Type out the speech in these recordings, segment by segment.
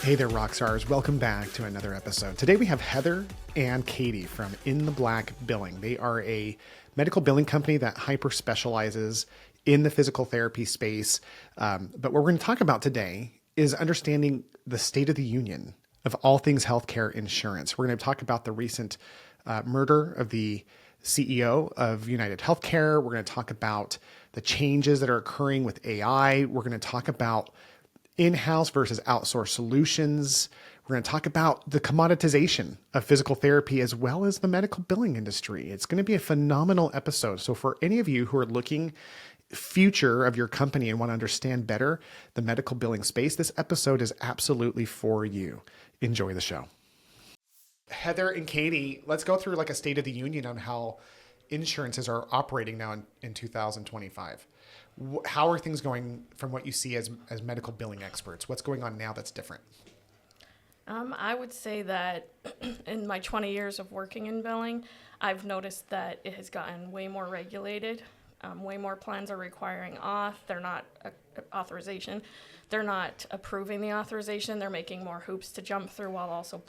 Hey there, rock stars. Welcome back to another episode. Today we have Heather and Katie from In the Black Billing. They are a medical billing company that hyper specializes in the physical therapy space. But what we're going to talk about today is understanding the state of the union of all things healthcare insurance. We're going to talk about the recent murder of the CEO of United Healthcare. We're going to talk about the changes that are occurring with AI. We're going to talk about in-house versus outsourced solutions. We're going to talk about the commoditization of physical therapy as well as the medical billing industry. It's going to be a phenomenal episode. So for any of you who are looking future of your company and want to understand better the medical billing space, this episode is absolutely for you. Enjoy the show. Heather and Katie, let's go through like a state of the union on how insurances are operating now in 2025. How are things going from what you see as medical billing experts? What's going on now that's different? I would say that in my 20 years of working in billing, I've noticed that it has gotten way more regulated. Way more plans are requiring they're not authorization. They're not approving the authorization. They're making more hoops to jump through while also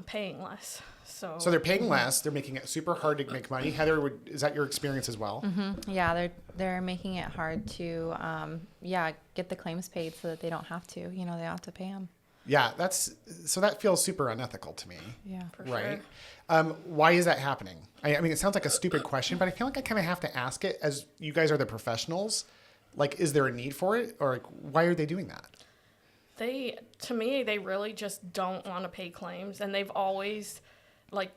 paying less. So they're paying less. They're making it super hard to make money. Heather, is that your experience as well? Mm-hmm. Yeah, they're making it hard to get the claims paid so that they don't have to. They don't have to pay them. Yeah, that feels super unethical to me. Yeah, for right. Sure. Why is that happening? I mean, it sounds like a stupid question, but I feel like I kind of have to ask it as you guys are the professionals. Like, is there a need for it, or like, why are they doing that? To me, they really just don't want to pay claims, and they've always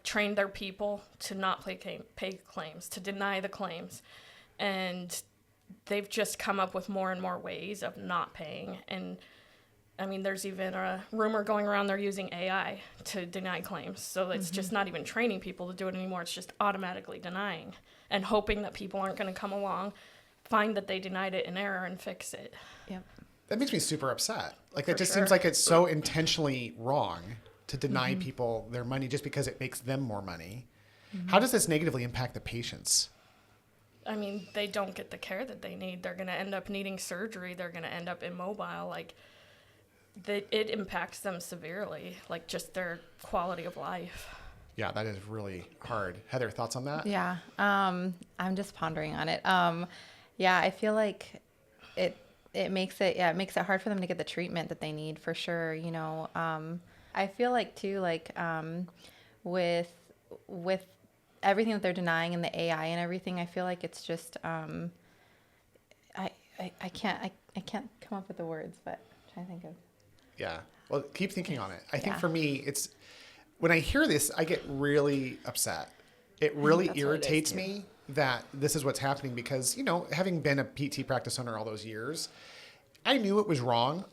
trained their people to not pay claims, to deny the claims, and they've just come up with more and more ways of not paying. And I mean, there's even a rumor going around they're using AI to deny claims. So it's just not even training people to do it anymore. It's just automatically denying and hoping that people aren't going to come along, find that they denied it in error, and fix it. Yep. That makes me super upset. Like, For it just sure. seems like it's so intentionally wrong to deny people their money just because it makes them more money. How does this negatively impact the patients? I mean, they don't get the care that they need. They're going to end up needing surgery. They're going to end up immobile. It impacts them severely, just their quality of life. Yeah, that is really hard. Heather, thoughts on that? Yeah, I'm just pondering on it. I feel like it makes it hard for them to get the treatment that they need for sure. I feel like too, with everything that they're denying and the AI and everything, I feel like it's just I can't come up with the words, but I'm trying to think of. Yeah. Well, keep thinking on it. I think Yeah. for me, it's when I hear this, I get really upset. It really that's what it is, irritates too. me that this is what's happening because, having been a PT practice owner all those years, I knew it was wrong,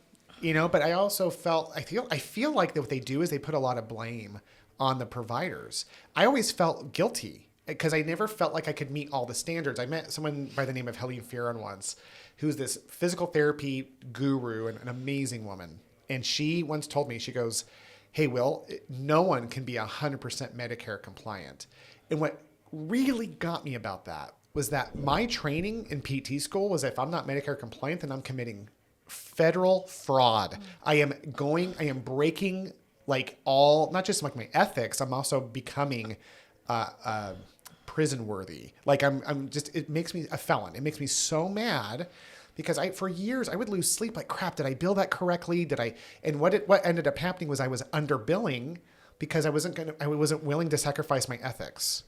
but I also I feel like what they do is they put a lot of blame on the providers. I always felt guilty because I never felt like I could meet all the standards. I met someone by the name of Helene Farron once, who's this physical therapy guru and an amazing woman. And she once told me, she goes, "Hey, Will, no one can be 100% Medicare compliant." And what really got me about that was that my training in PT school was if I'm not Medicare compliant, then I'm committing federal fraud. I am breaking not just my ethics, I'm also becoming prison worthy. It makes me a felon. It makes me so mad because for years I would lose sleep. Like, crap, did I bill that correctly? And what ended up happening was I was underbilling because I wasn't willing to sacrifice my ethics.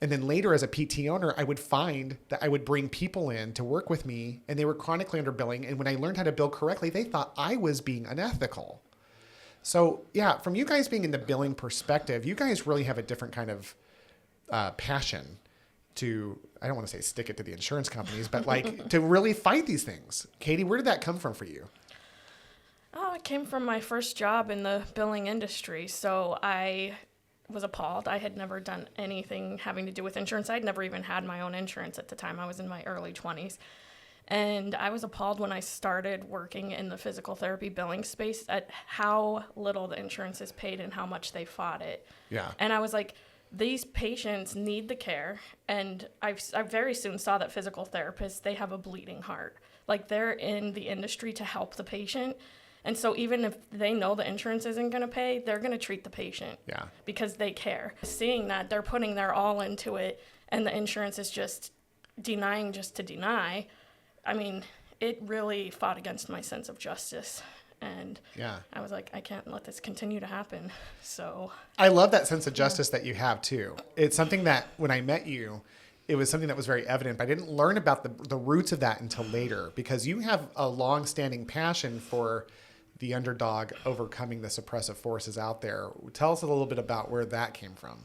And then later as a PT owner, I would find that I would bring people in to work with me and they were chronically underbilling. And when I learned how to bill correctly, they thought I was being unethical. So yeah, from you guys being in the billing perspective, you guys really have a different kind of passion to, I don't want to say stick it to the insurance companies, but to really fight these things. Katie, where did that come from for you? Oh, it came from my first job in the billing industry. So I was appalled. I had never done anything having to do with insurance. I'd never even had my own insurance at the time. I was in my early 20s. And I was appalled when I started working in the physical therapy billing space at how little the insurance is paid and how much they fought it. Yeah. And I was like, these patients need the care. And I very soon saw that physical therapists, they have a bleeding heart. They're in the industry to help the patient. And so even if they know the insurance isn't going to pay, they're going to treat the patient. Yeah. Because they care. Seeing that they're putting their all into it and the insurance is just denying just to deny, I mean, it really fought against my sense of justice. And yeah. I was like, I can't let this continue to happen. So I love that sense of justice that you have too. It's something that when I met you, it was something that was very evident, but I didn't learn about the roots of that until later, because you have a long-standing passion for the underdog overcoming the suppressive forces out there. Tell us a little bit about where that came from.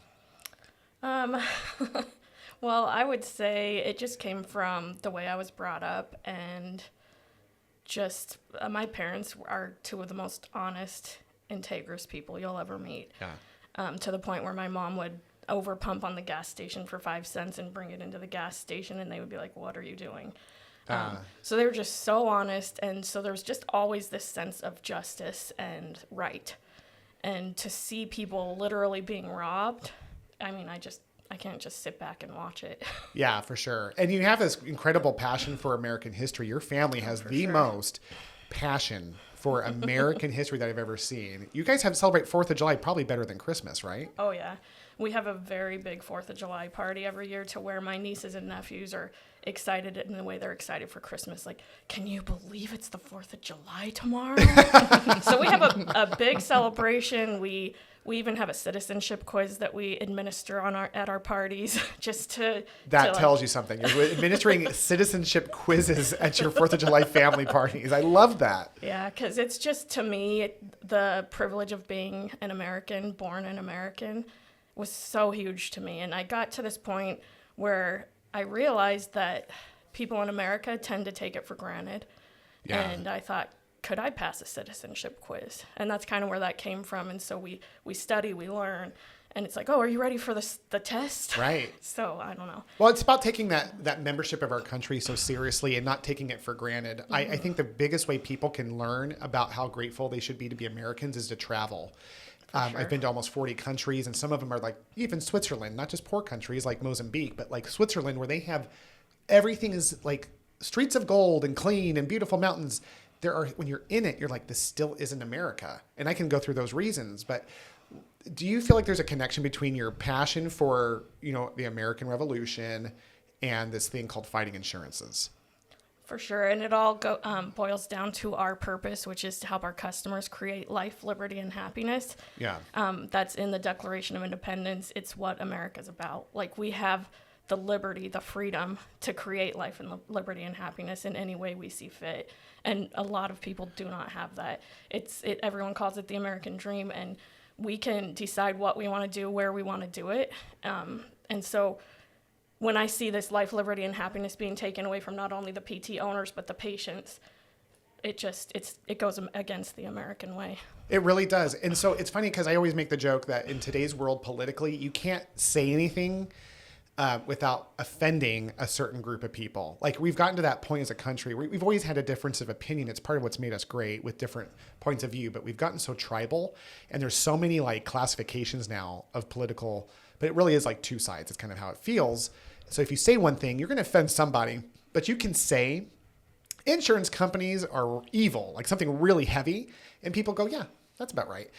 Well, I would say it just came from the way I was brought up, and just my parents are two of the most honest, integrous people you'll ever meet. Yeah. To the point where my mom would over pump on the gas station for 5 cents and bring it into the gas station, and they would be like, what are you doing? So they were just so honest, and so there was just always this sense of justice and right. And to see people literally being robbed, I mean, I can't just sit back and watch it. Yeah, for sure. And you have this incredible passion for American history. Your family has the most passion for American history that I've ever seen. You guys have celebrate 4th of July probably better than Christmas, right? Oh, yeah. We have a very big 4th of July party every year, to where my nieces and nephews are excited in the way they're excited for Christmas. Like, can you believe it's the 4th of July tomorrow? So we have a big celebration. We even have a citizenship quiz that we administer at our parties, just to... That tells you something. You're administering citizenship quizzes at your 4th of July family parties. I love that. Yeah, because it's just, to me, the privilege of being an American, born an American, was so huge to me. And I got to this point where I realized that people in America tend to take it for granted. Yeah. And I thought, could I pass a citizenship quiz? And that's kind of where that came from. And so we study, we learn, and it's like, oh, are you ready for the test? Right. So I don't know. Well, it's about taking that membership of our country so seriously and not taking it for granted. Mm-hmm. I think the biggest way people can learn about how grateful they should be to be Americans is to travel. Sure. I've been to almost 40 countries, and some of them are like even Switzerland, not just poor countries like Mozambique, but like Switzerland, where they have everything is like streets of gold and clean and beautiful mountains. When you're in it, you're like, this still isn't America. And I can go through those reasons, but do you feel like there's a connection between your passion for, the American Revolution and this thing called fighting insurances? For sure. And it all boils down to our purpose, which is to help our customers create life, liberty, and happiness. Yeah. That's in the Declaration of Independence. It's what America's about. Like, we have the liberty, the freedom to create life and liberty and happiness in any way we see fit. And a lot of people do not have that. Everyone calls it the American dream, and we can decide what we want to do, where we want to do it. And so when I see this life, liberty, and happiness being taken away from not only the PT owners, but the patients, it goes against the American way. It really does. And so it's funny because I always make the joke that in today's world politically, you can't say anything without offending a certain group of people. Like, we've gotten to that point as a country. We've always had a difference of opinion. It's part of what's made us great, with different points of view, but we've gotten so tribal, and there's so many like classifications now of political, but it really is like two sides. It's kind of how it feels. So if you say one thing, you're going to offend somebody, but you can say insurance companies are evil, like something really heavy, and people go, yeah, that's about right.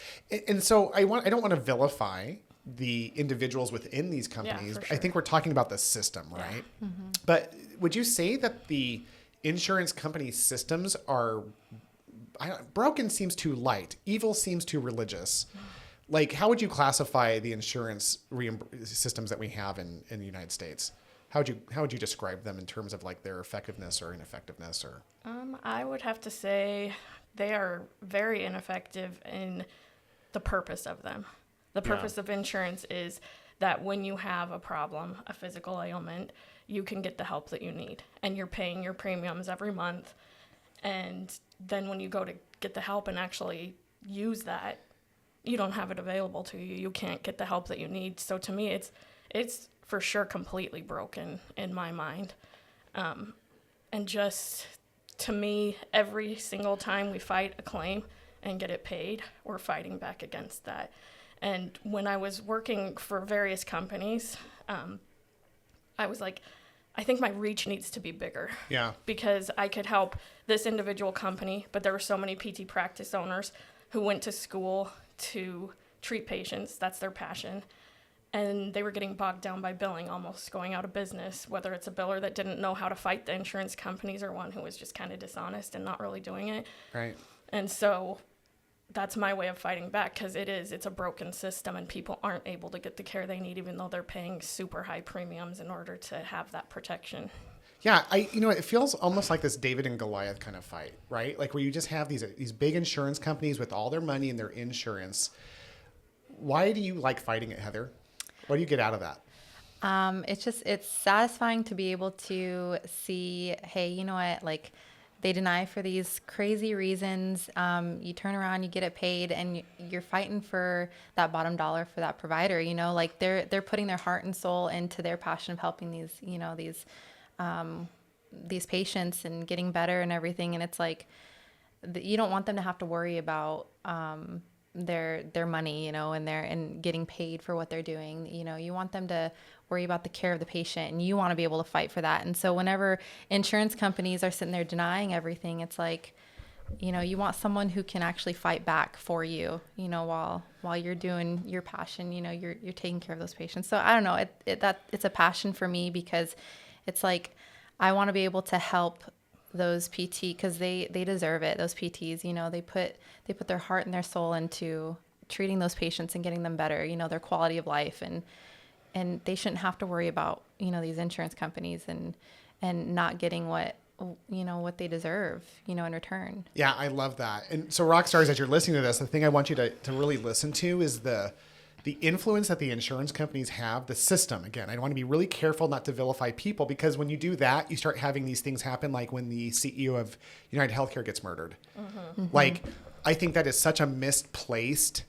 And so I don't want to vilify the individuals within these companies. Yeah, for sure. I think we're talking about the system, right? Yeah. Mm-hmm. But would you say that the insurance company systems are broken? Seems too light. Evil seems too religious. Like, how would you classify the insurance systems that we have in the United States? How would you describe them in terms of like their effectiveness or ineffectiveness? Or I would have to say they are very ineffective in the purpose of them. The purpose of insurance is that when you have a problem, a physical ailment, you can get the help that you need, and you're paying your premiums every month. And then when you go to get the help and actually use that, you don't have it available to you. You can't get the help that you need. So to me, it's for sure completely broken in my mind. And just, to me, every single time we fight a claim and get it paid, we're fighting back against that. And when I was working for various companies, I was like, I think my reach needs to be bigger. Yeah. Because I could help this individual company, but there were so many PT practice owners who went to school to treat patients. That's their passion. And they were getting bogged down by billing, almost going out of business, whether it's a biller that didn't know how to fight the insurance companies or one who was just kind of dishonest and not really doing it. Right. And so that's my way of fighting back, because it's a broken system and people aren't able to get the care they need, even though they're paying super high premiums in order to have that protection. Yeah, it feels almost like this David and Goliath kind of fight, right? Like where you just have these big insurance companies with all their money and their insurance. Why do you like fighting it, Heather? What do you get out of that? It's satisfying to be able to see, hey, you know what, like they deny for these crazy reasons. You turn around, you get it paid, and you're fighting for that bottom dollar for that provider. Like they're putting their heart and soul into their passion of helping these patients and getting better and everything. And it's like you don't want them to have to worry about their money, and getting paid for what they're doing. You want them to worry about the care of the patient, and you want to be able to fight for that. And so whenever insurance companies are sitting there denying everything, it's like, you want someone who can actually fight back for you, while you're doing your passion, you're taking care of those patients. So I don't know, it's a passion for me, because it's like, I want to be able to help those PT, because they deserve it. Those PTs, they put their heart and their soul into treating those patients and getting them better, their quality of life, and they shouldn't have to worry about, these insurance companies and not getting what they deserve, in return. Yeah, I love that. And so rock stars, as you're listening to this, the thing I want you to really listen to is the influence that the insurance companies have, the system. Again, I want to be really careful not to vilify people, because when you do that, you start having these things happen, like when the CEO of United Healthcare gets murdered. Mm-hmm. Like, I think that is such a misplaced.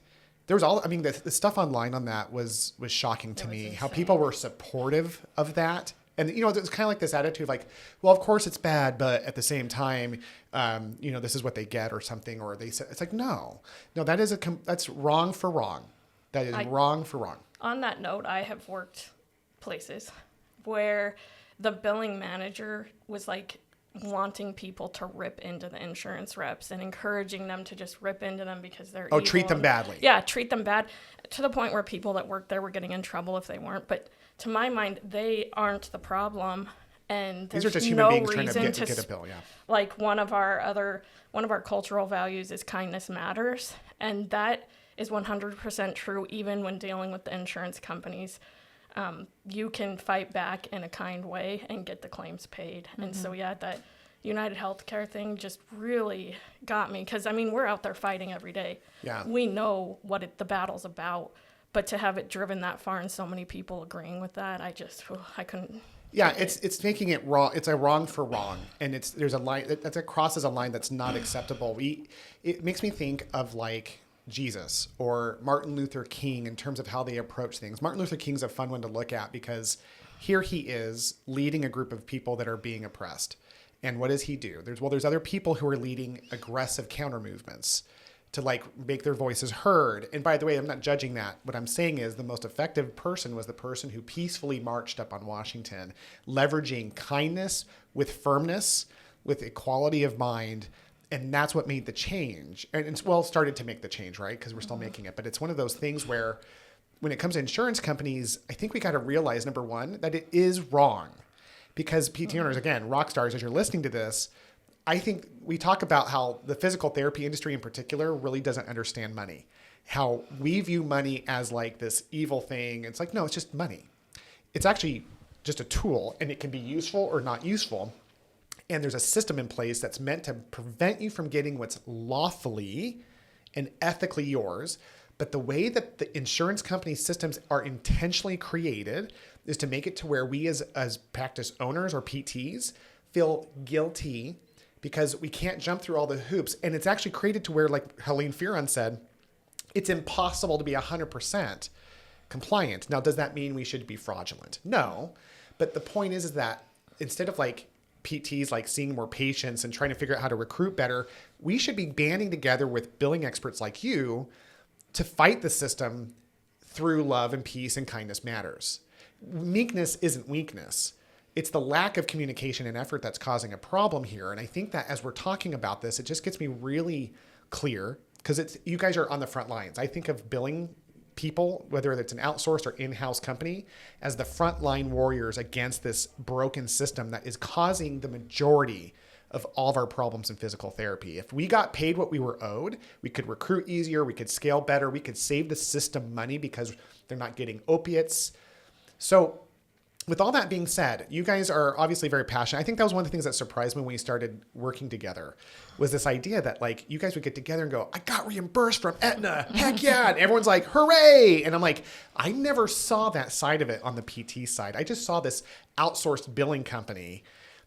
There was the stuff online on that was shocking to me. How people were supportive of that. And, it's kind of like this attitude of like, well, of course it's bad, but at the same time, this is what they get or something, or they say, it's like, no, that's wrong for wrong. That is wrong for wrong. On that note, I have worked places where the billing manager was like wanting people to rip into the insurance reps and encouraging them to just rip into them because they're evil. Treat them badly. Yeah, treat them bad, to the point where people that worked there were getting in trouble if they weren't. But to my mind, they aren't the problem. And there's these are just no human beings trying reason to get a bill, yeah. Like one of our cultural values is kindness matters. And that is 100% true, even when dealing with the insurance companies. You can fight back in a kind way and get the claims paid. Mm-hmm. And so, yeah, that United Healthcare thing just really got me, because, we're out there fighting every day. Yeah. We know what the battle's about, but to have it driven that far and so many people agreeing with that, I couldn't. Yeah, it's making it wrong. It's a wrong for wrong, and there's a line that crosses a line that's not acceptable. It makes me think of like Jesus or Martin Luther King in terms of how they approach things. Martin Luther King's a fun one to look at, because here he is leading a group of people that are being oppressed. And what does he do? There's other people who are leading aggressive counter movements to like make their voices heard. And by the way, I'm not judging that. What I'm saying is the most effective person was the person who peacefully marched up on Washington, leveraging kindness with firmness, with equality of mind. And that's what made the change. And it's started to make the change, right? Because we're still making it. But it's one of those things where when it comes to insurance companies, I think we got to realize, number one, that it is wrong. Because PT owners, again, rock stars, as you're listening to this, I think we talk about how the physical therapy industry in particular really doesn't understand money. How we view money as like this evil thing. It's like, no, it's just money. It's actually just a tool, and it can be useful or not useful. And there's a system in place that's meant to prevent you from getting what's lawfully and ethically yours. But the way that the insurance company systems are intentionally created is to make it to where we as practice owners or PTs feel guilty because we can't jump through all the hoops. And it's actually created to where, like Helene Fearon said, it's impossible to be 100% compliant. Now, does that mean we should be fraudulent? No. But the point is that instead of like PTs like seeing more patients and trying to figure out how to recruit better, we should be banding together with billing experts like you to fight the system through love and peace and kindness matters. Meekness isn't weakness. it's the lack of communication and effort that's causing a problem here. And I think that as we're talking about this, it just gets me really clear because you guys are on the front lines. I think of billing people, whether it's an outsourced or in-house company, as the frontline warriors against this broken system that is causing the majority of all of our problems in physical therapy. If we got paid what we were owed, we could recruit easier, we could scale better, we could save the system money because they're not getting opiates. So with all that being said, you guys are obviously very passionate. I think that was one of the things that surprised me when we started working together was this idea that like you guys would get together and go, I got reimbursed from Aetna. Heck yeah. And everyone's like, hooray. And I'm like, I never saw that side of it on the PT side. I just saw this outsourced billing company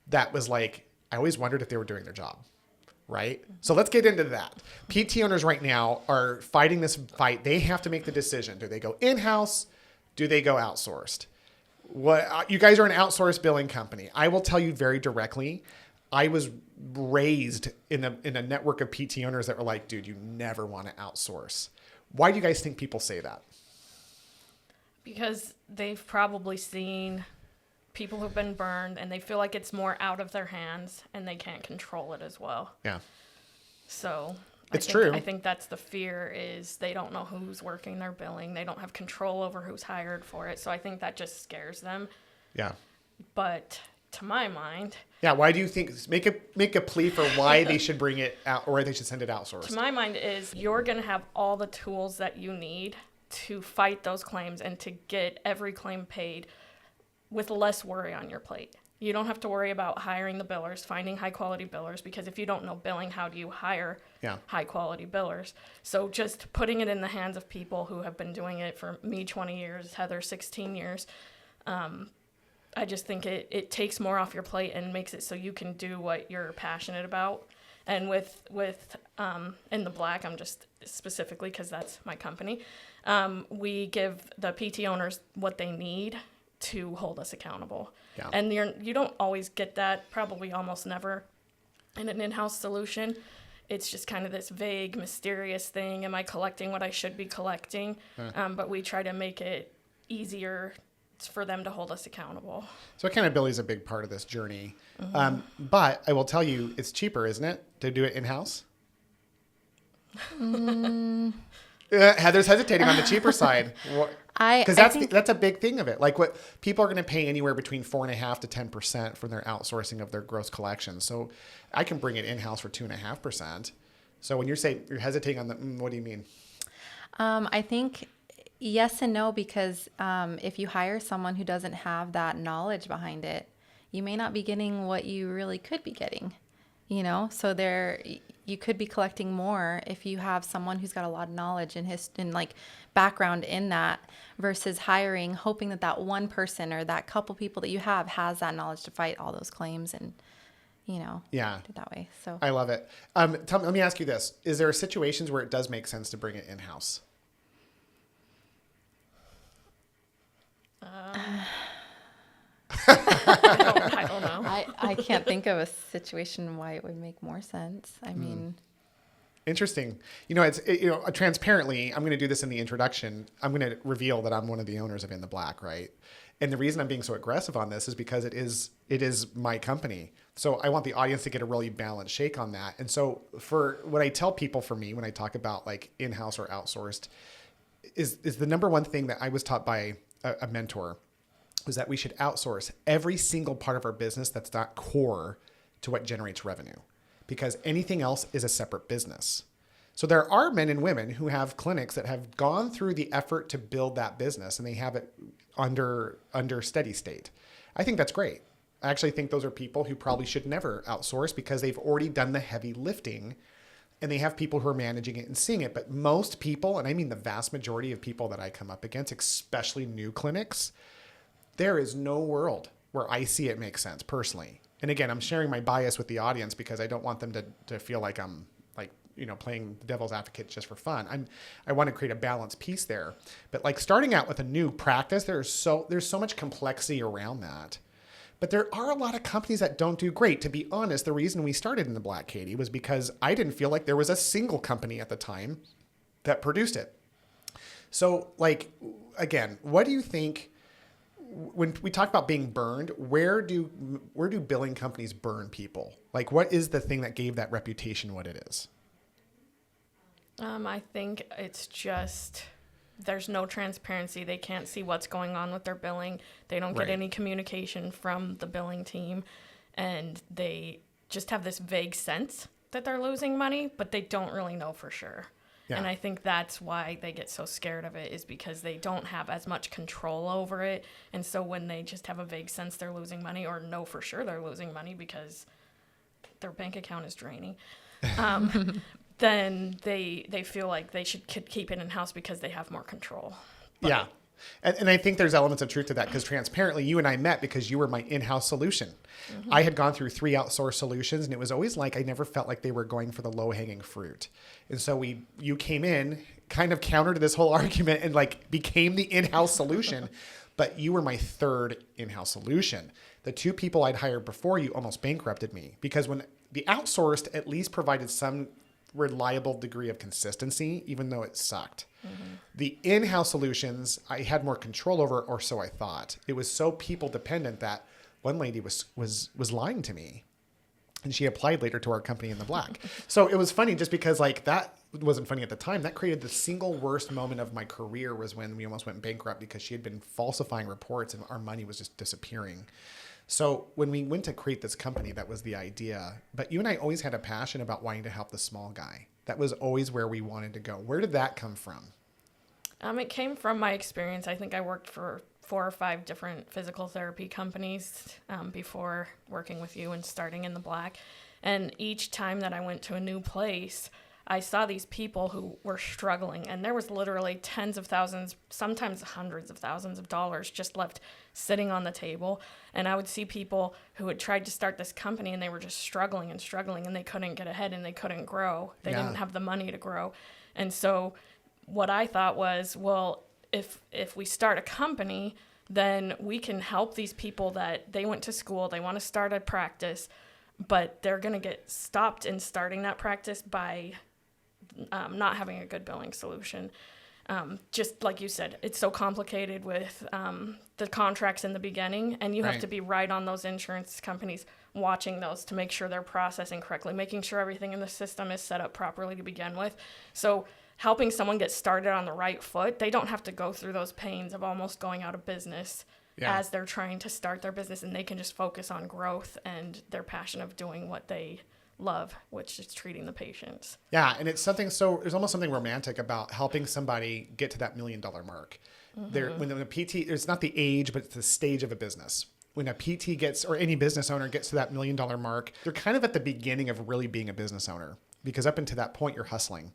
that was like, I always wondered if they were doing their job. Right? So let's get into that. PT owners right now are fighting this fight. They have to make the decision. Do they go in-house? Do they go outsourced? What you guys are an outsourced billing company. I will tell you very directly. I was raised in a network of PT owners that were like, dude, you never want to outsource. Why do you guys think people say that? Because they've probably seen people who've been burned and they feel like it's more out of their hands and they can't control it as well. Yeah. So it's true. I think that's the fear is they don't know who's working their billing. They don't have control over who's hired for it. So I think that just scares them. Yeah. But to my mind. Yeah. Why do you think, make a plea for why they should bring it out or they should send it outsourced? To my mind is you're going to have all the tools that you need to fight those claims and to get every claim paid with less worry on your plate. You don't have to worry about hiring the billers, finding high quality billers, because if you don't know billing, how do you hire high quality billers? So just putting it in the hands of people who have been doing it for me 20 years, Heather 16 years. I just think it takes more off your plate and makes it so you can do what you're passionate about. And with In the Black, I'm just specifically because that's my company, we give the PT owners what they need to hold us accountable. Yeah. And you don't always get that, probably almost never, in an in-house solution. It's just kind of this vague, mysterious thing. Am I collecting what I should be collecting? But we try to make it easier for them to hold us accountable. So accountability is a big part of this journey. Mm-hmm. But I will tell you, it's cheaper, isn't it, to do it in-house? Heather's hesitating on the cheaper side. Because that's a big thing of it. Like what people are going to pay anywhere between 4.5% to 10% for their outsourcing of their gross collections. So I can bring it in-house for 2.5%. So when you're hesitating on the, what do you mean? I think yes and no, because if you hire someone who doesn't have that knowledge behind it, you may not be getting what you really could be getting. So you could be collecting more if you have someone who's got a lot of knowledge and like background in that, versus hoping that one person or that couple people that you have has that knowledge to fight all those claims and, do it that way. So I love it. Let me ask you this. Is there situations where it does make sense to bring it in-house? I don't know. I can't think of a situation why it would make more sense. I mean, interesting. Transparently, I'm going to do this in the introduction. I'm going to reveal that I'm one of the owners of In the Black, right? And the reason I'm being so aggressive on this is because it is my company. So I want the audience to get a really balanced shake on that. And so for what I tell people, for me, when I talk about like in-house or outsourced, is the number one thing that I was taught by a mentor was that we should outsource every single part of our business that's not core to what generates revenue, because anything else is a separate business. So there are men and women who have clinics that have gone through the effort to build that business and they have it under steady state. I think that's great. I actually think those are people who probably should never outsource because they've already done the heavy lifting and they have people who are managing it and seeing it. But most people, and I mean the vast majority of people that I come up against, especially new clinics, there is no world where I see it make sense personally. And again, I'm sharing my bias with the audience because I don't want them to feel like I'm like, playing the devil's advocate just for fun. I want to create a balanced piece there. But like starting out with a new practice, there's so much complexity around that. But there are a lot of companies that don't do great. To be honest, the reason we started In the Black, Katie, was because I didn't feel like there was a single company at the time that produced it. So like, again, what do you think when we talk about being burned, where do billing companies burn people? Like, what is the thing that gave that reputation what it is? I think it's just there's no transparency. They can't see what's going on with their billing. They don't get any communication from the billing team, and they just have this vague sense that they're losing money, but they don't really know for sure. Yeah. And I think that's why they get so scared of it, is because they don't have as much control over it. And so when they just have a vague sense they're losing money, or know for sure they're losing money because their bank account is draining, then they feel like they should keep it in-house because they have more control. But yeah. And I think there's elements of truth to that, because transparently, you and I met because you were my in-house solution. Mm-hmm. I had gone through 3 outsourced solutions, and it was always like I never felt like they were going for the low-hanging fruit. And so you came in, kind of countered this whole argument, and like became the in-house solution. But you were my 3rd in-house solution. The 2 people I'd hired before you almost bankrupted me, because when the outsourced at least provided some reliable degree of consistency, even though it sucked. Mm-hmm. The in-house solutions, I had more control over, or so I thought. It was so people dependent that one lady was lying to me, and she applied later to our company in the black. So it was funny just because like that wasn't funny at the time. That created the single worst moment of my career, was when we almost went bankrupt because she had been falsifying reports and our money was just disappearing. So when we went to create this company, that was the idea. But you and I always had a passion about wanting to help the small guy. That was always where we wanted to go. Where did that come from? It came from my experience. I think I worked for 4 or 5 different physical therapy companies before working with you and starting in the black. And each time that I went to a new place, I saw these people who were struggling, and there was literally tens of thousands, sometimes hundreds of thousands of dollars just left sitting on the table. And I would see people who had tried to start this company, and they were just struggling, and they couldn't get ahead, and they couldn't grow. They didn't have the money to grow. And so what I thought was, well, if we start a company, then we can help these people that they went to school, they want to start a practice, but they're going to get stopped in starting that practice by not having a good billing solution. Just like you said, it's so complicated with the contracts in the beginning, and you have to be right on those insurance companies, watching those to make sure they're processing correctly, making sure everything in the system is set up properly to begin with. So helping someone get started on the right foot, they don't have to go through those pains of almost going out of business as they're trying to start their business, and they can just focus on growth and their passion of doing what they love, which is treating the patients. Yeah, and it's something, so there's almost something romantic about helping somebody get to that $1 million mark. Mm-hmm. When a PT, it's not the age, but it's the stage of a business. When a PT gets, or any business owner gets to that $1 million mark, they're kind of at the beginning of really being a business owner, because up until that point, you're hustling.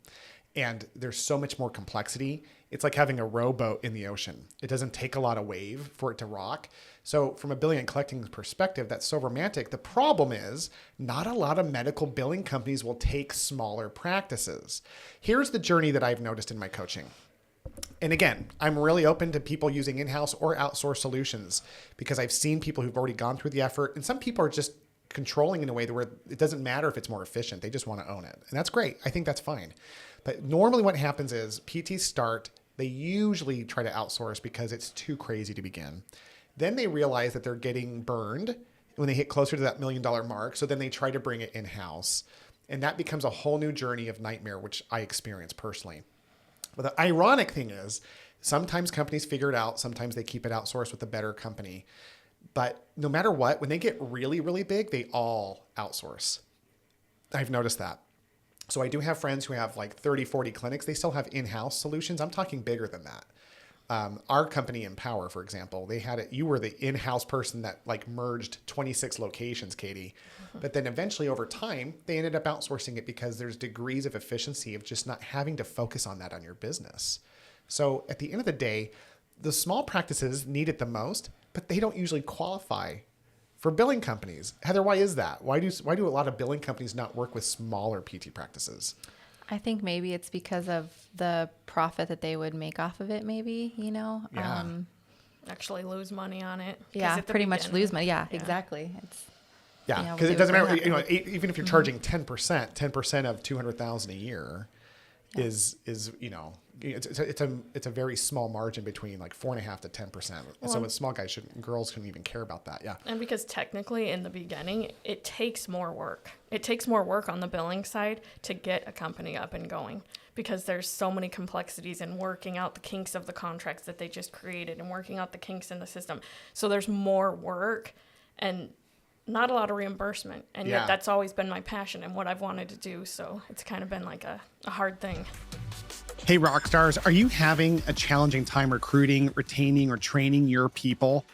And there's so much more complexity. It's like having a rowboat in the ocean. It doesn't take a lot of wave for it to rock. So from a billing and collecting perspective, that's so romantic. The problem is not a lot of medical billing companies will take smaller practices. Here's the journey that I've noticed in my coaching. And again, I'm really open to people using in-house or outsourced solutions, because I've seen people who've already gone through the effort, and some people are just controlling in a way where it doesn't matter if it's more efficient. They just want to own it. And that's great. I think that's fine. But normally what happens is PTs start, they usually try to outsource because it's too crazy to begin. Then they realize that they're getting burned when they hit closer to that $1 million mark. So then they try to bring it in-house. And that becomes a whole new journey of nightmare, which I experience personally. But the ironic thing is, sometimes companies figure it out. Sometimes they keep it outsourced with a better company. But no matter what, when they get really, really big, they all outsource. I've noticed that. So I do have friends who have like 30, 40 clinics. They still have in-house solutions. I'm talking bigger than that. Our company Empower, for example, they had it. You were the in-house person that like merged 26 locations, Katie. But then eventually over time, they ended up outsourcing it because there's degrees of efficiency of just not having to focus on that on your business. So at the end of the day, the small practices need it the most, but they don't usually qualify for billing companies. Heather, why is that? Why do a lot of billing companies not work with smaller PT practices? I think maybe it's because of the profit that they would make off of it, maybe, you know? Yeah. Actually lose money on it. Yeah, pretty much lose money. Yeah, exactly. It's, because it doesn't matter, even if you're charging 10% of $200,000 a year, is it's a very small margin between like 4.5% to 10%. So small guys girls shouldn't even care about that. Yeah. And because technically in the beginning, it takes more work. It takes more work on the billing side to get a company up and going, because there's so many complexities in working out the kinks of the contracts that they just created and working out the kinks in the system. So there's more work and not a lot of reimbursement. And yet that's always been my passion and what I've wanted to do. So it's kind of been like a hard thing. Hey, rock stars, are you having a challenging time recruiting, retaining, or training your people?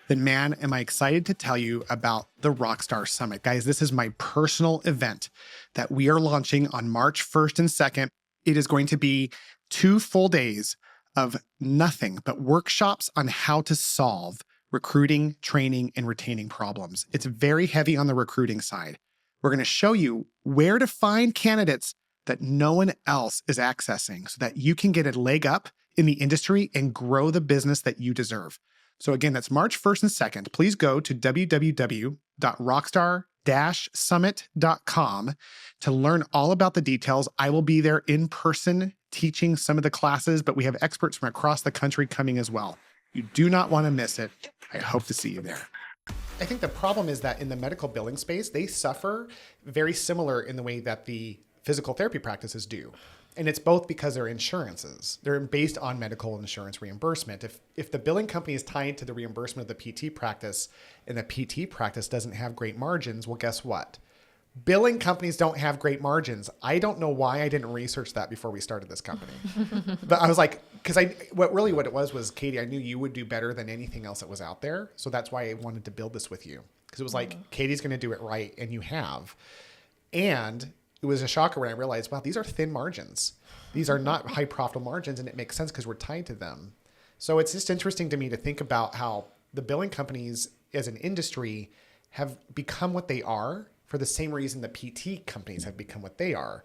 Then man, am I excited to tell you about the Rockstar Summit. Guys, this is my personal event that we are launching on March 1st and 2nd. It is going to be 2 full days of nothing but workshops on how to solve recruiting, training, and retaining problems. It's very heavy on the recruiting side. We're going to show you where to find candidates that no one else is accessing so that you can get a leg up in the industry and grow the business that you deserve. So again, that's March 1st and 2nd. Please go to www.rockstar-summit.com to learn all about the details. I will be there in person teaching some of the classes, but we have experts from across the country coming as well. You do not want to miss it. I hope to see you there. I think the problem is that in the medical billing space, they suffer very similar in the way that the physical therapy practices do. And it's both because they're insurances. They're based on medical insurance reimbursement. If the billing company is tied to the reimbursement of the PT practice and the PT practice doesn't have great margins, well, guess what? Billing companies don't have great margins. I don't know why I didn't research that before we started this company. But I was like, because what it was, Katie, I knew you would do better than anything else that was out there. So that's why I wanted to build this with you. Because it was like, Katie's going to do it right, and you have. And it was a shocker when I realized, wow, these are thin margins. These are not high profitable margins, and it makes sense because we're tied to them. So it's just interesting to me to think about how the billing companies as an industry have become what they are for the same reason the PT companies have become what they are.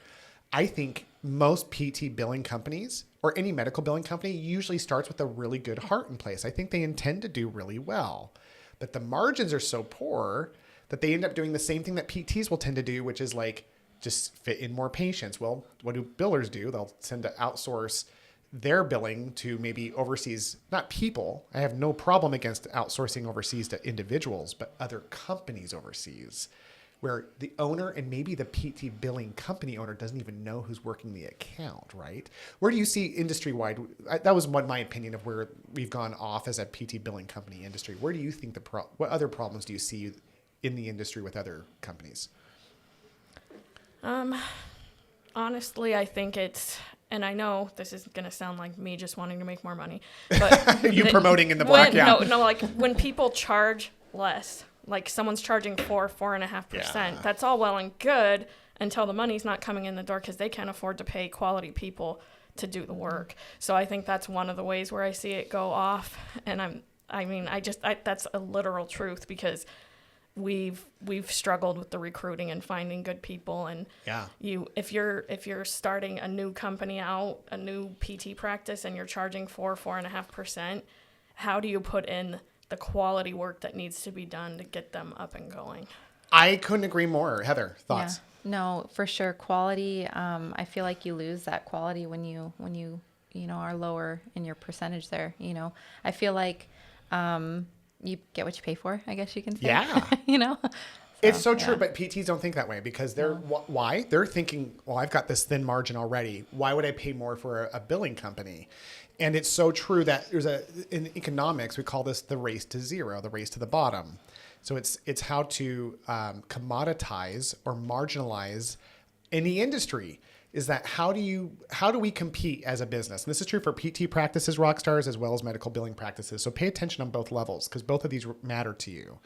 I think most PT billing companies or any medical billing company usually starts with a really good heart in place. I think they intend to do really well, but the margins are so poor that they end up doing the same thing that PTs will tend to do, which is like, just fit in more patients. Well, what do billers do? They'll tend to outsource their billing to maybe overseas, not people. I have no problem against outsourcing overseas to individuals, but other companies overseas where the owner and maybe the PT billing company owner doesn't even know who's working the account, right? Where do you see industry-wide? That was my opinion of where we've gone off as a PT billing company industry. Where do you think what other problems do you see in the industry with other companies? Honestly, I think and I know this is going to sound like me just wanting to make more money, but you promoting in the black, yeah. No, like when people charge less, like someone's charging 4.5%, that's all well and good until the money's not coming in the door because they can't afford to pay quality people to do the work. So I think that's one of the ways where I see it go off. And that's a literal truth because we've struggled with the recruiting and finding good people, and if you're starting a new company out, a new PT practice, and you're charging 4.5%, how do you put in the quality work that needs to be done to get them up and going? I couldn't agree more. Heather, thoughts? Yeah. No, for sure. Quality. I feel like you lose that quality when you are lower in your percentage there. I feel like you get what you pay for, I guess you can say. Yeah. It's so true, but PTs don't think that way because why? They're thinking, well, I've got this thin margin already. Why would I pay more for a billing company? And it's so true that in economics, we call this the race to zero, the race to the bottom. So it's how to commoditize or marginalize any industry. Is that how do we compete as a business? And this is true for PT practices, rock stars, as well as medical billing practices. So pay attention on both levels because both of these matter to you.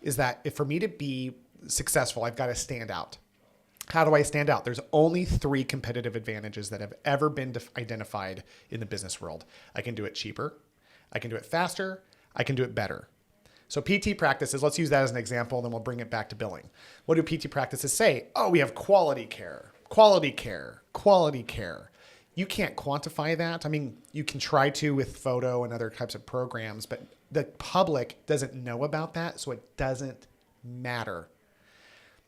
Is that if for me to be successful, I've got to stand out. How do I stand out? There's only 3 competitive advantages that have ever been identified in the business world. I can do it cheaper. I can do it faster. I can do it better. So PT practices, let's use that as an example, and then we'll bring it back to billing. What do PT practices say? Oh, we have quality care. Quality care, quality care. You can't quantify that. I mean, you can try to with photo and other types of programs, but the public doesn't know about that, so it doesn't matter.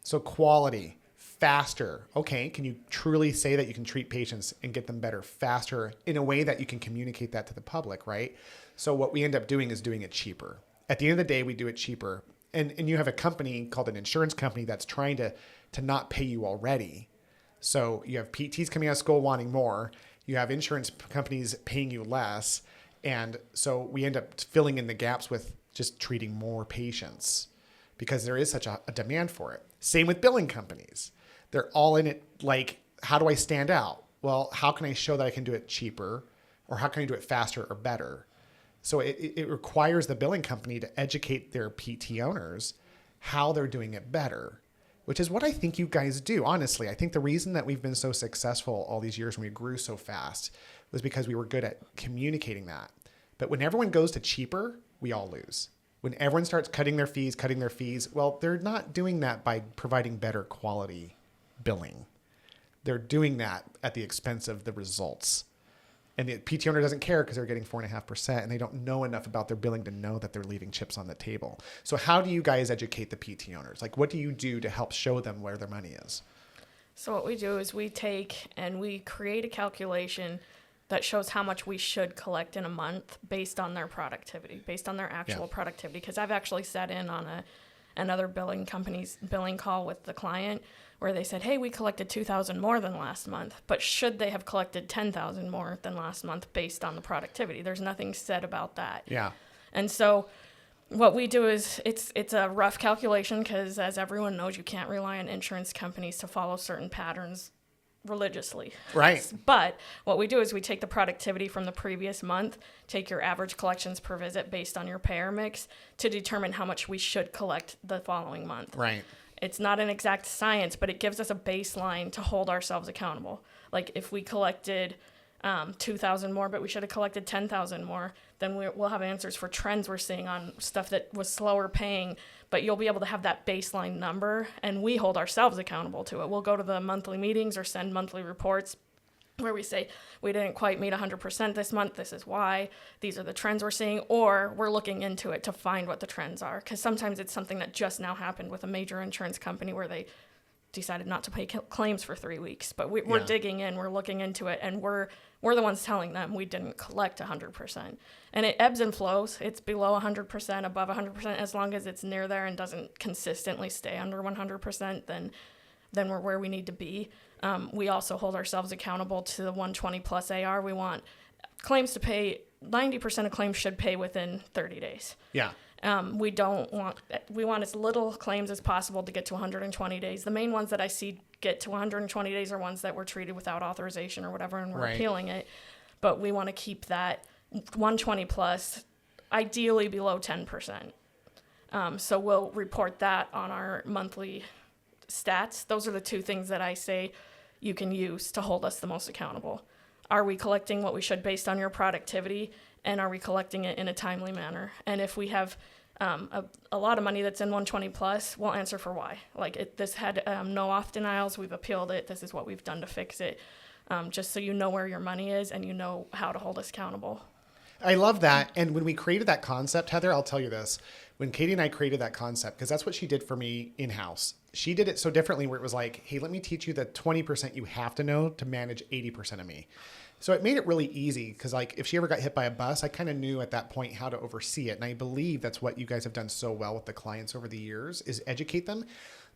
So quality, faster. Okay, can you truly say that you can treat patients and get them better faster in a way that you can communicate that to the public, right? So what we end up doing is doing it cheaper. At the end of the day, we do it cheaper. And you have a company called an insurance company that's trying to not pay you already. So you have PTs coming out of school wanting more. You have insurance companies paying you less. And so we end up filling in the gaps with just treating more patients because there is such a demand for it. Same with billing companies. They're all in it like, how do I stand out? Well, how can I show that I can do it cheaper, or how can I do it faster or better? So it requires the billing company to educate their PT owners how they're doing it better, which is what I think you guys do. Honestly, I think the reason that we've been so successful all these years when we grew so fast was because we were good at communicating that. But when everyone goes to cheaper, we all lose. When everyone starts cutting their fees, well, they're not doing that by providing better quality billing. They're doing that at the expense of the results. And the PT owner doesn't care because they're getting 4.5% and they don't know enough about their billing to know that they're leaving chips on the table. So how do you guys educate the PT owners? Like, what do you do to help show them where their money is? So what we do is we take and we create a calculation that shows how much we should collect in a month based on their productivity, based on their actual productivity. Because I've actually sat in on another billing company's billing call with the client where they said, hey, we collected 2,000 more than last month, but should they have collected 10,000 more than last month based on the productivity? There's nothing said about that. Yeah. And so what we do is it's a rough calculation because, as everyone knows, you can't rely on insurance companies to follow certain patterns religiously. Right. But what we do is we take the productivity from the previous month, take your average collections per visit based on your payer mix to determine how much we should collect the following month. Right. It's not an exact science, but it gives us a baseline to hold ourselves accountable. Like if we collected 2,000 more, but we should have collected 10,000 more, then we'll have answers for trends we're seeing on stuff that was slower paying, but you'll be able to have that baseline number, and we hold ourselves accountable to it. We'll go to the monthly meetings or send monthly reports where we say, we didn't quite meet 100% this month, this is why, these are the trends we're seeing, or we're looking into it to find what the trends are. Because sometimes it's something that just now happened with a major insurance company where they decided not to pay claims for 3 weeks. But we're digging in, we're looking into it, and we're the ones telling them we didn't collect 100%. And it ebbs and flows. It's below 100%, above 100%. As long as it's near there and doesn't consistently stay under 100%, then we're where we need to be. We also hold ourselves accountable to the 120 plus AR. We want claims to pay, 90% of claims should pay within 30 days. Yeah. We want as little claims as possible to get to 120 days. The main ones that I see get to 120 days are ones that were treated without authorization or whatever, and we're appealing it. But we want to keep that 120 plus, ideally below 10%. So we'll report that on our monthly stats. Those are the two things that I say you can use to hold us the most accountable. Are we collecting what we should based on your productivity, and are we collecting it in a timely manner? And if we have a lot of money that's in 120 plus, we'll answer for why. Like this had no auth denials, we've appealed it, this is what we've done to fix it, just so you know where your money is and you know how to hold us accountable. I love that. And when we created that concept, Heather, I'll tell you this. When Katie and I created that concept, because that's what she did for me in-house, she did it so differently where it was like, hey, let me teach you the 20% you have to know to manage 80% of me. So it made it really easy because like if she ever got hit by a bus, I kind of knew at that point how to oversee it. And I believe that's what you guys have done so well with the clients over the years is educate them.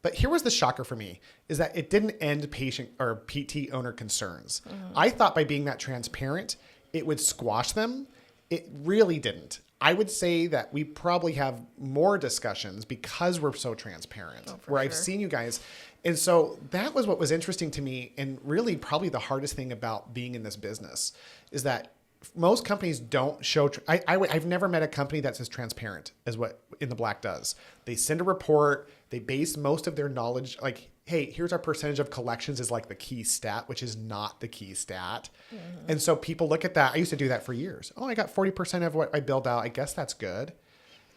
But here was the shocker for me is that it didn't end patient or PT owner concerns. Mm-hmm. I thought by being that transparent, it would squash them. It really didn't. I would say that we probably have more discussions because we're so transparent, where I've seen you guys. And so that was what was interesting to me. And really probably the hardest thing about being in this business is that most companies don't show. I've never met a company that's as transparent as what In the Black does. They send a report. They base most of their knowledge like, hey, here's our percentage of collections is like the key stat, which is not the key stat. Mm-hmm. And so people look at that. I used to do that for years. Oh, I got 40% of what I billed out. I guess that's good.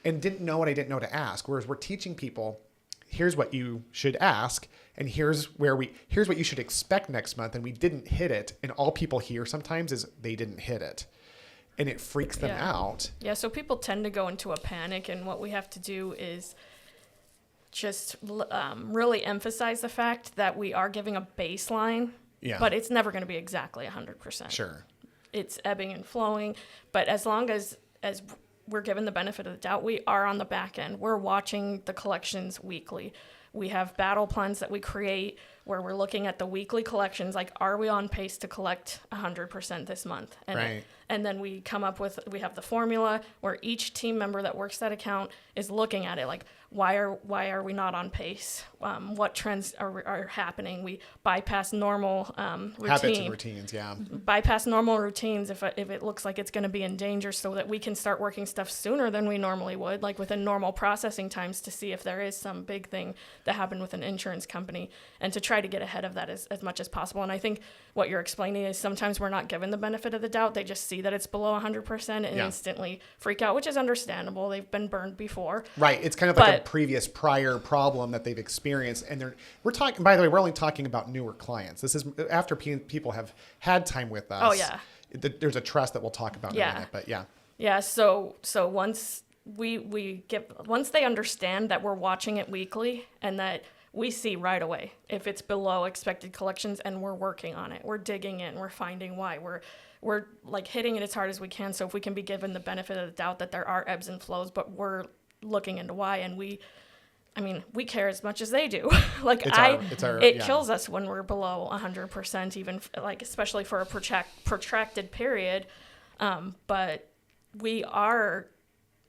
And didn't know what I didn't know to ask. Whereas we're teaching people, here's what you should ask. And here's what you should expect next month. And we didn't hit it. And all people hear sometimes is they didn't hit it. And it freaks them out. Yeah. So people tend to go into a panic. And what we have to do is just really emphasize the fact that we are giving a baseline, but it's never going to be exactly 100%. Sure. It's ebbing and flowing, but as long as we're given the benefit of the doubt, we are on the back end. We're watching the collections weekly. We have battle plans that we create where we're looking at the weekly collections, like, are we on pace to collect 100% this month? And then we have the formula where each team member that works that account is looking at it, like, why are we not on pace? What trends are happening? We bypass normal habits and routines, bypass normal routines if it looks like it's going to be in danger, so that we can start working stuff sooner than we normally would, like within normal processing times, to see if there is some big thing that happened with an insurance company, and to try to get ahead of that as much as possible. And I think what you're explaining is sometimes we're not given the benefit of the doubt. They just see that it's below 100% and instantly freak out, which is understandable. They've been burned before. Right. It's kind of like a prior problem that they've experienced. And we're talking, by the way, we're only talking about newer clients. This is after people have had time with us. Oh, yeah. There's a trust that we'll talk about in a minute, but yeah. Yeah. So once once they understand that we're watching it weekly, and that we see right away if it's below expected collections, and we're working on it, we're digging in, we're finding why, we're like hitting it as hard as we can. So if we can be given the benefit of the doubt that there are ebbs and flows, but we're looking into why, and we care as much as they do. Like, it kills us when we're below 100%, even like, especially for a protracted period. But we are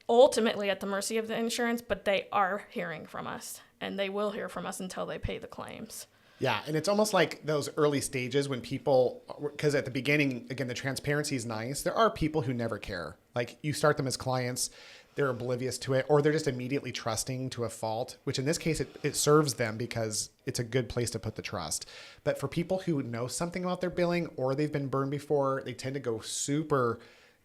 ultimately at the mercy of the insurance, but they are hearing from us, and they will hear from us until they pay the claims. Yeah. And it's almost like those early stages when people, because at the beginning, again, the transparency is nice. There are people who never care. Like, you start them as clients, they're oblivious to it, or they're just immediately trusting to a fault, which in this case, it serves them because it's a good place to put the trust. But for people who know something about their billing, or they've been burned before, they tend to go super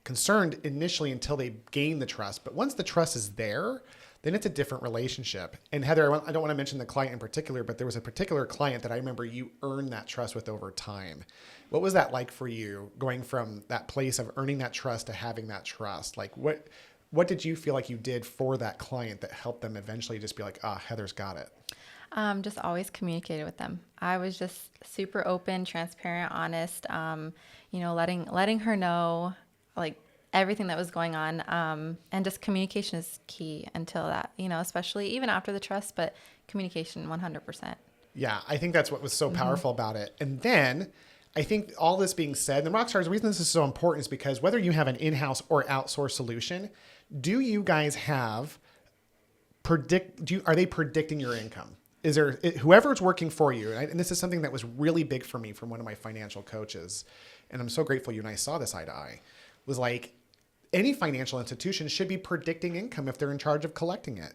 concerned initially until they gain the trust. But once the trust is there, then it's a different relationship. And Heather, I don't want to mention the client in particular, but there was a particular client that I remember you earned that trust with over time. What was that like for you, going from that place of earning that trust to having that trust? Like, what did you feel like you did for that client that helped them eventually just be like, Heather's got it? Just always communicated with them. I was just super open, transparent, honest, letting her know, like, everything that was going on. And just communication is key until that, especially even after the trust, but communication 100%. Yeah. I think that's what was so powerful about it. And then I think all this being said, the Rockstars, the reason this is so important is because whether you have an in-house or outsourced solution, do you guys have are they predicting your income? Is there, whoever's working for you, and this is something that was really big for me from one of my financial coaches, and I'm so grateful you and I saw this eye to eye, was like, any financial institution should be predicting income if they're in charge of collecting it.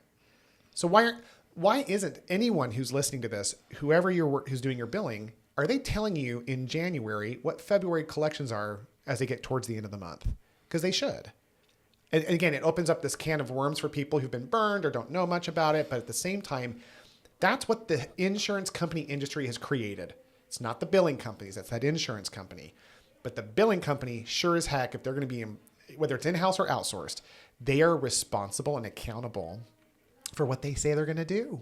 So why isn't anyone who's listening to this, whoever who's doing your billing, are they telling you in January what February collections are as they get towards the end of the month? Because they should. And again, it opens up this can of worms for people who've been burned or don't know much about it. But at the same time, that's what the insurance company industry has created. It's not the billing companies. It's that insurance company. But the billing company, sure as heck, if they're going to be, whether it's in-house or outsourced, they are responsible and accountable for what they say they're going to do.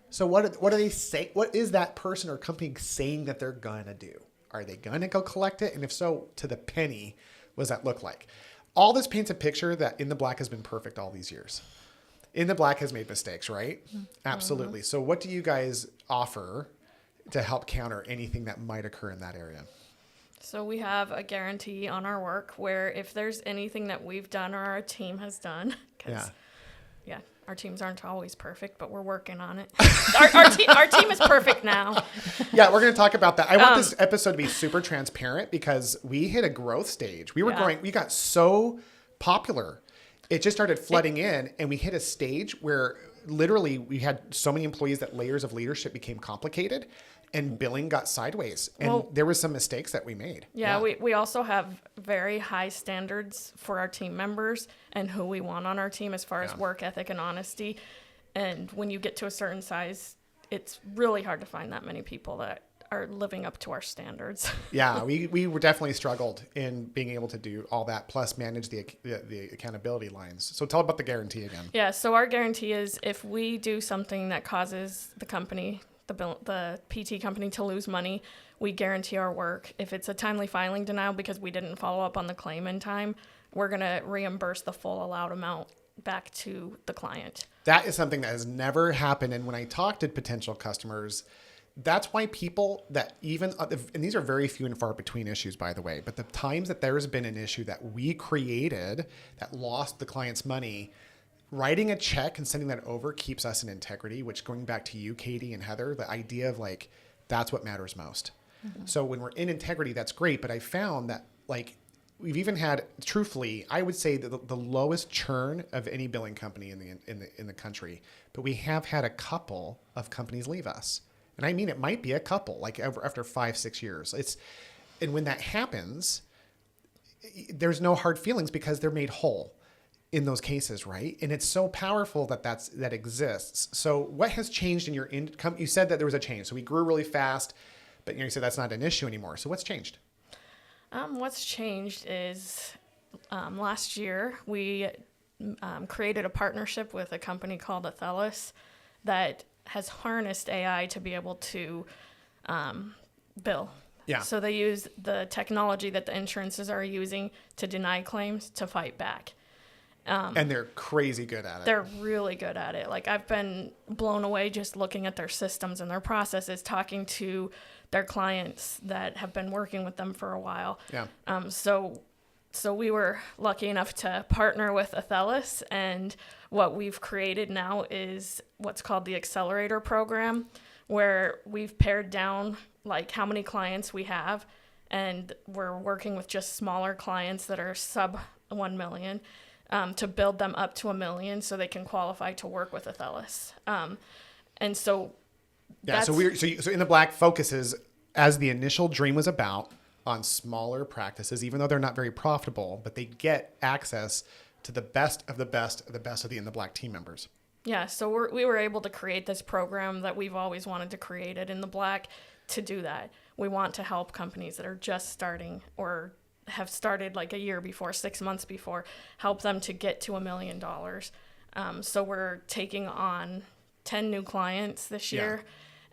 So what do they say? What is that person or company saying that they're going to do? Are they going to go collect it? And if so, to the penny, what does that look like? All this paints a picture that In the Black has been perfect all these years. In the Black has made mistakes, right? Mm-hmm. Absolutely. So what do you guys offer to help counter anything that might occur in that area? So we have a guarantee on our work where if there's anything that we've done or our team has done, because our teams aren't always perfect, but we're working on it. Our team is perfect now. Yeah, we're going to talk about that. I want this episode to be super transparent because we hit a growth stage. We got so popular. It just started flooding in, and we hit a stage where literally we had so many employees that layers of leadership became complicated and billing got sideways. And there were some mistakes that we made. Yeah. We also have very high standards for our team members and who we want on our team as far as work ethic and honesty. And when you get to a certain size, it's really hard to find that many people that are living up to our standards. Yeah, we were definitely struggled in being able to do all that, plus manage the accountability lines. So tell about the guarantee again. Yeah, so our guarantee is if we do something that causes the company, the PT company, to lose money, we guarantee our work. If it's a timely filing denial because we didn't follow up on the claim in time, we're going to reimburse the full allowed amount back to the client. That is something that has never happened. And when I talk to potential customers, that's why people that even, and these are very few and far between issues, by the way, but the times that there's been an issue that we created that lost the client's money, writing a check and sending that over keeps us in integrity, which, going back to you, Katie and Heather, the idea of like, that's what matters most. Mm-hmm. So when we're in integrity, that's great. But I found that, like, we've even had, truthfully, I would say that the lowest churn of any billing company in the country. But we have had a couple of companies leave us. And I mean, it might be a couple, like after 5-6 years. And when that happens, there's no hard feelings because they're made whole in those cases, right? And it's so powerful that exists. So what has changed in your income? You said that there was a change. So we grew really fast, but you said that's not an issue anymore. So what's changed? What's changed is last year we created a partnership with a company called Athelas that has harnessed AI to be able to bill. Yeah. So they use the technology that the insurances are using to deny claims to fight back. And they're crazy good at it. They're really good at it. Like, I've been blown away just looking at their systems and their processes, talking to their clients that have been working with them for a while. Yeah. So we were lucky enough to partner with Athelas, and what we've created now is what's called the Accelerator Program, where we've pared down like how many clients we have, and we're working with just smaller clients that are sub 1 million to build them up to 1 million so they can qualify to work with Athelas. And so yeah, so In the Black focuses, as the initial dream was about, on smaller practices, even though they're not very profitable, but they get access to the best of the best of the best of the In the Black team members. Yeah, so we were able to create this program that we've always wanted to create at In the Black to do that. We want to help companies that are just starting or have started like a year before, 6 months before, help them to get to $1 million. So we're taking on 10 new clients this year,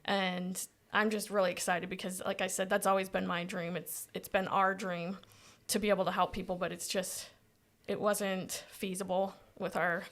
and I'm just really excited because, like I said, that's always been my dream. It's been our dream to be able to help people, but it wasn't feasible with our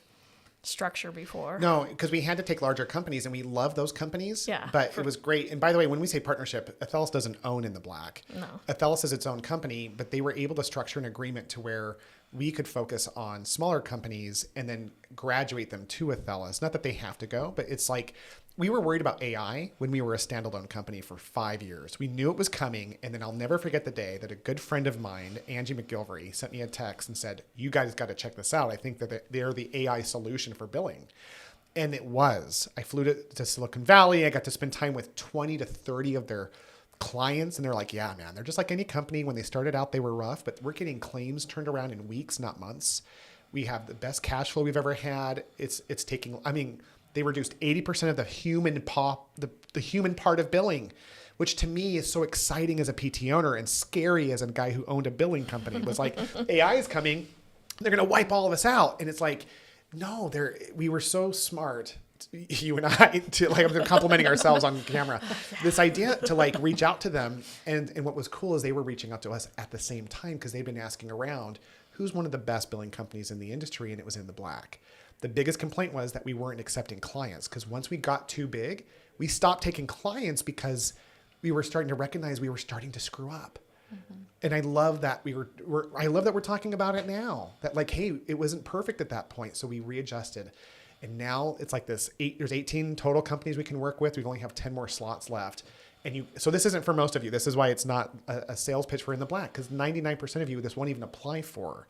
structure before. No, because we had to take larger companies, and we love those companies. Yeah. But it was great. And by the way, when we say partnership, Athelas doesn't own In the Black. No. Athelas is its own company, but they were able to structure an agreement to where we could focus on smaller companies and then graduate them to Athelas. Not that they have to go, but it's like, we were worried about AI when we were a standalone company for 5 years. We knew it was coming. And then I'll never forget the day that a good friend of mine, Angie McGilvery, sent me a text and said, you guys got to check this out. I think that they're the AI solution for billing. And it was. I flew to Silicon Valley. I got to spend time with 20 to 30 of their clients. And they're like, yeah, man, they're just like any company. When they started out, they were rough, but we're getting claims turned around in weeks, not months. We have the best cash flow we've ever had. It's taking, they reduced 80% of the human part of billing, which to me is so exciting as a PT owner and scary as a guy who owned a billing company. It was like, AI is coming, they're going to wipe all of us out. And it's like, no, we were so smart, you and I, to like, they're complimenting ourselves on camera. This idea to like reach out to them. And what was cool is they were reaching out to us at the same time because they've been asking around, who's one of the best billing companies in the industry? And it was In the Black. The biggest complaint was that we weren't accepting clients, because once we got too big, we stopped taking clients because we were starting to recognize we were starting to screw up. Mm-hmm. And I love that I love that we're talking about it now, that like, hey, it wasn't perfect at that point. So we readjusted. And now it's like there's 18 total companies we can work with. We only have 10 more slots left. So this isn't for most of you. This is why it's not a sales pitch for In the Black, because 99% of you, this won't even apply for.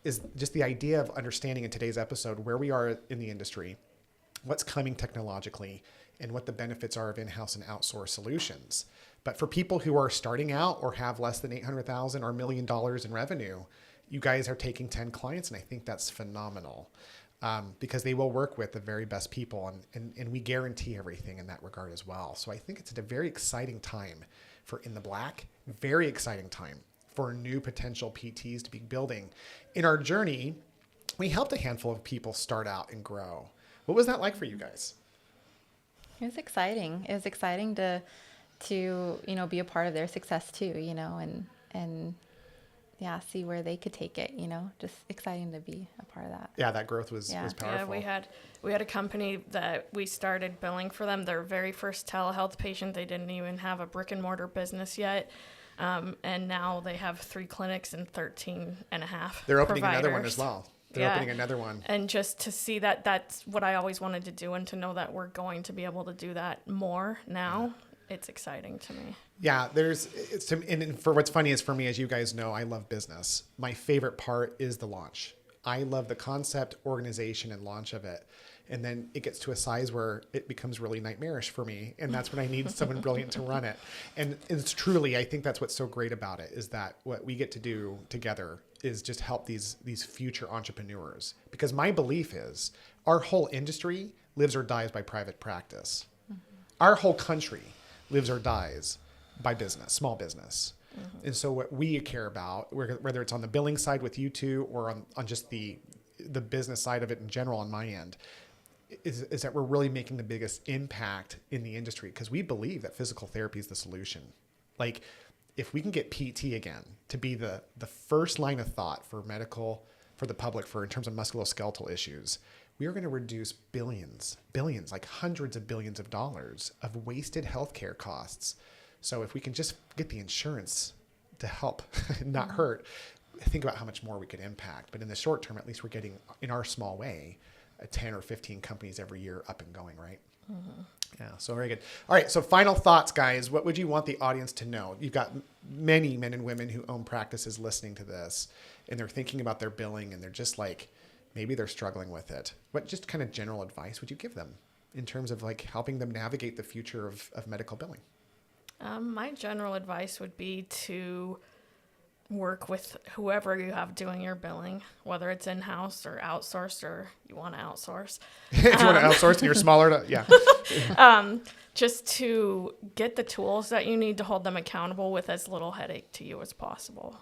Is just the idea of understanding in today's episode where we are in the industry, what's coming technologically, and what the benefits are of in-house and outsource solutions. But for people who are starting out or have less than $800,000 or $1 million in revenue, you guys are taking 10 clients, and I think that's phenomenal. because they will work with the very best people, and we guarantee everything in that regard as well. So I think it's a very exciting time for In the Black, very exciting time for new potential PTs to be building. In our journey, we helped a handful of people start out and grow. What was that like for you guys? It was exciting. It was exciting to be a part of their success too, and yeah, see where they could take it, just exciting to be a part of that. Yeah, that growth was powerful. Yeah, we had a company that we started billing for them. Their very first telehealth patient. They didn't even have a brick and mortar business yet. And now they have 3 clinics and 13 and a half They're opening providers. another one as well. They're opening another one. And just to see that's what I always wanted to do, and to know that we're going to be able to do that more now, it's exciting to me. Yeah, and for what's funny is, for me, as you guys know, I love business. My favorite part is the launch. I love the concept, organization, and launch of it. And then it gets to a size where it becomes really nightmarish for me. And that's when I need someone brilliant to run it. And it's truly, I think that's what's so great about it, is that what we get to do together is just help these future entrepreneurs. Because my belief is our whole industry lives or dies by private practice. Mm-hmm. Our whole country lives or dies by business, small business. Mm-hmm. And so what we care about, whether it's on the billing side with you two, or on just the business side of it in general on my end, is that we're really making the biggest impact in the industry, because we believe that physical therapy is the solution. Like, if we can get PT again to be the first line of thought for the public in terms of musculoskeletal issues, we are going to reduce billions, like hundreds of billions of dollars of wasted healthcare costs. So if we can just get the insurance to help not hurt, think about how much more we could impact. But in the short term, at least we're getting, in our small way, 10 or 15 companies every year up and going, right? Mm-hmm. Yeah, so very good. All right, so final thoughts, guys. What would you want the audience to know? You've got many men and women who own practices listening to this, and they're thinking about their billing, and they're just like, maybe they're struggling with it. What just kind of general advice would you give them in terms of like helping them navigate the future of medical billing? My general advice would be to work with whoever you have doing your billing, whether it's in-house or outsourced, or you want to outsource. If you want to outsource and you're smaller, just to get the tools that you need to hold them accountable with as little headache to you as possible.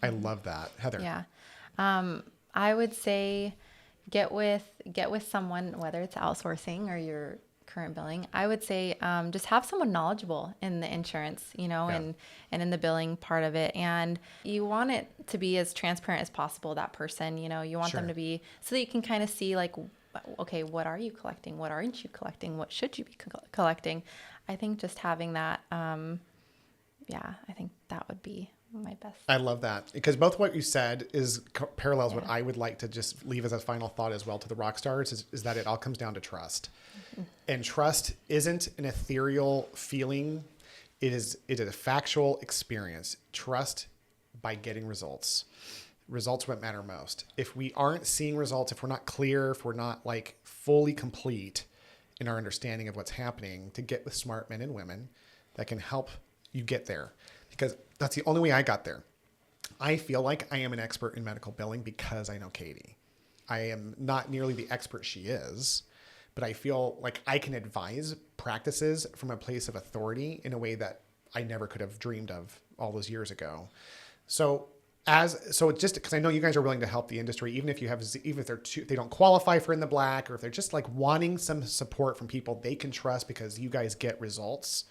I love that. Heather. Yeah. I would say get with someone, whether it's outsourcing or your current billing. I would say just have someone knowledgeable in the insurance, and in the billing part of it. And you want it to be as transparent as possible, that person, you want them to be, so that you can kind of see like, okay, what are you collecting? What aren't you collecting? What should you be collecting? I think just having that, I think that would be my best. I love that, because both what you said parallels what I would like to just leave as a final thought as well to the rock stars, is that it all comes down to trust. Mm-hmm. And trust isn't an ethereal feeling. It is a factual experience. Trust by getting results. Results what matter most. If we aren't seeing results, if we're not clear, if we're not like fully complete in our understanding of what's happening, to get with smart men and women that can help you get there. Because that's the only way I got there. I feel like I am an expert in medical billing because I know Katie. I am not nearly the expert she is, but I feel like I can advise practices from a place of authority in a way that I never could have dreamed of all those years ago. So just because I know you guys are willing to help the industry, even if they don't qualify for In the Black, or if they're just like wanting some support from people they can trust because you guys get results,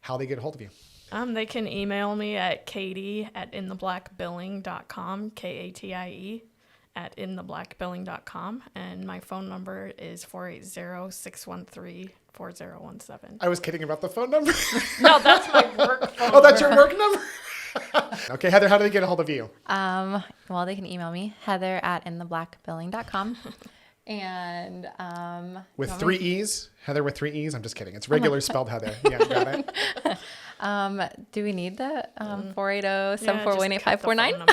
how they get a hold of you. They can email me at katie@intheblackbilling.com, KATIE @intheblackbilling.com, and my phone number is 480-613-4017. I was kidding about the phone number. No, that's my work phone Oh, that's your work number? Okay, Heather, how do they get a hold of you? Well, they can email me, heather@intheblackbilling.com. And with 3 E's? Heather with 3 E's? I'm just kidding. It's regular spelled Heather. Yeah, got it. Do we need the 480-741-8549?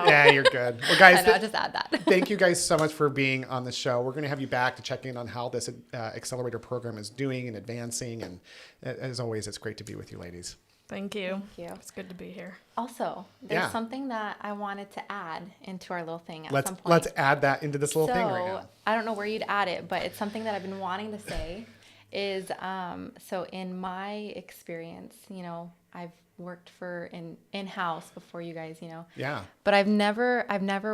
Yeah, you're good. Well, guys, I'll just add that. Thank you guys so much for being on the show. We're going to have you back to check in on how this accelerator program is doing and advancing. And as always, it's great to be with you, ladies. Thank you. Thank you. It's good to be here. Also, there's Yeah. something that I wanted to add into our little thing at some point. Let's add that into this little thing right now. I don't know where you'd add it, but it's something that I've been wanting to say is, so in my experience, I've worked for in-house before you guys, Yeah. but I've never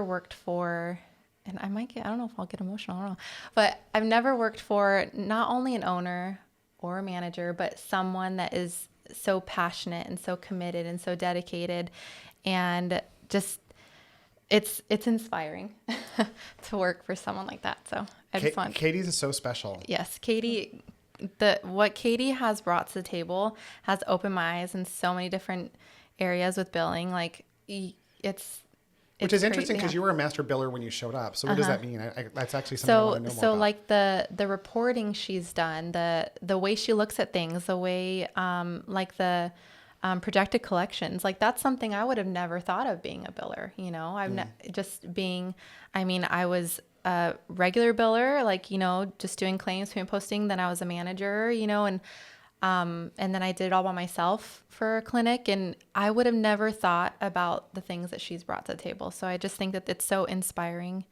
worked for, and I don't know if I'll get emotional, I don't know, but I've never worked for not only an owner or a manager, but someone that is so passionate and so committed and so dedicated, and just it's inspiring to work for someone like that. So I just want Katie's is so special. Yes, Katie, what Katie has brought to the table has opened my eyes in so many different areas with billing. Like Which is interesting because you were a master biller when you showed up. So what does that mean? That's actually something I want to know more so about. like the reporting she's done, the way she looks at things, the way like the projected collections, like that's something I would have never thought of being a biller. I was a regular biller, like just doing claims, payment posting. Then I was a manager, and then I did it all by myself for a clinic, and I would have never thought about the things that she's brought to the table. So I just think that it's so inspiring,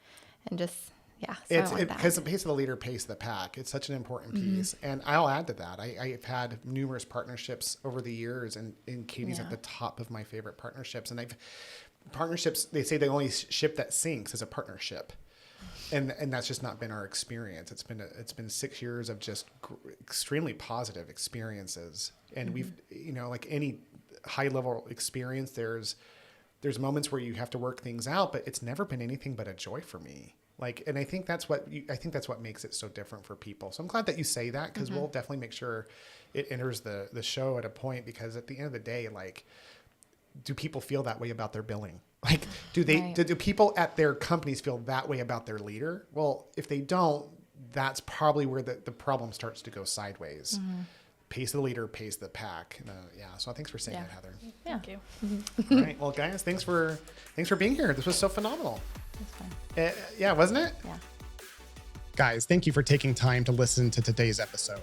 and just, yeah. So because the pace of the leader, pace of the pack. It's such an important piece. And I'll add to that. I've had numerous partnerships over the years, and Katie's at the top of my favorite partnerships. And partnerships, they say the only ship that sinks is a partnership. And that's just not been our experience. It's been 6 years of just extremely positive experiences. And we've, like any high level experience, there's moments where you have to work things out, but it's never been anything but a joy for me. And I think that's what makes it so different for people. So I'm glad that you say that, because we'll definitely make sure it enters the show at a point, because at the end of the day, do people feel that way about their billing? Do people at their companies feel that way about their leader? Well, if they don't, that's probably where the problem starts to go sideways. Pace the leader, pace the pack. So thanks for saying that, Heather. Thank you. All right. Well, guys, thanks for being here. This was so phenomenal. That's fun. Wasn't it? Yeah. Guys, thank you for taking time to listen to today's episode.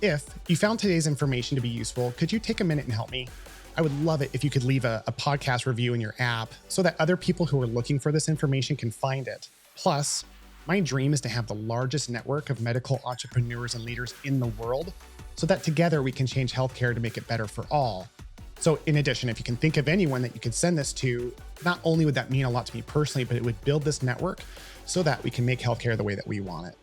If you found today's information to be useful, could you take a minute and help me? I would love it if you could leave a podcast review in your app so that other people who are looking for this information can find it. Plus, my dream is to have the largest network of medical entrepreneurs and leaders in the world, so that together we can change healthcare to make it better for all. So in addition, if you can think of anyone that you could send this to, not only would that mean a lot to me personally, but it would build this network so that we can make healthcare the way that we want it.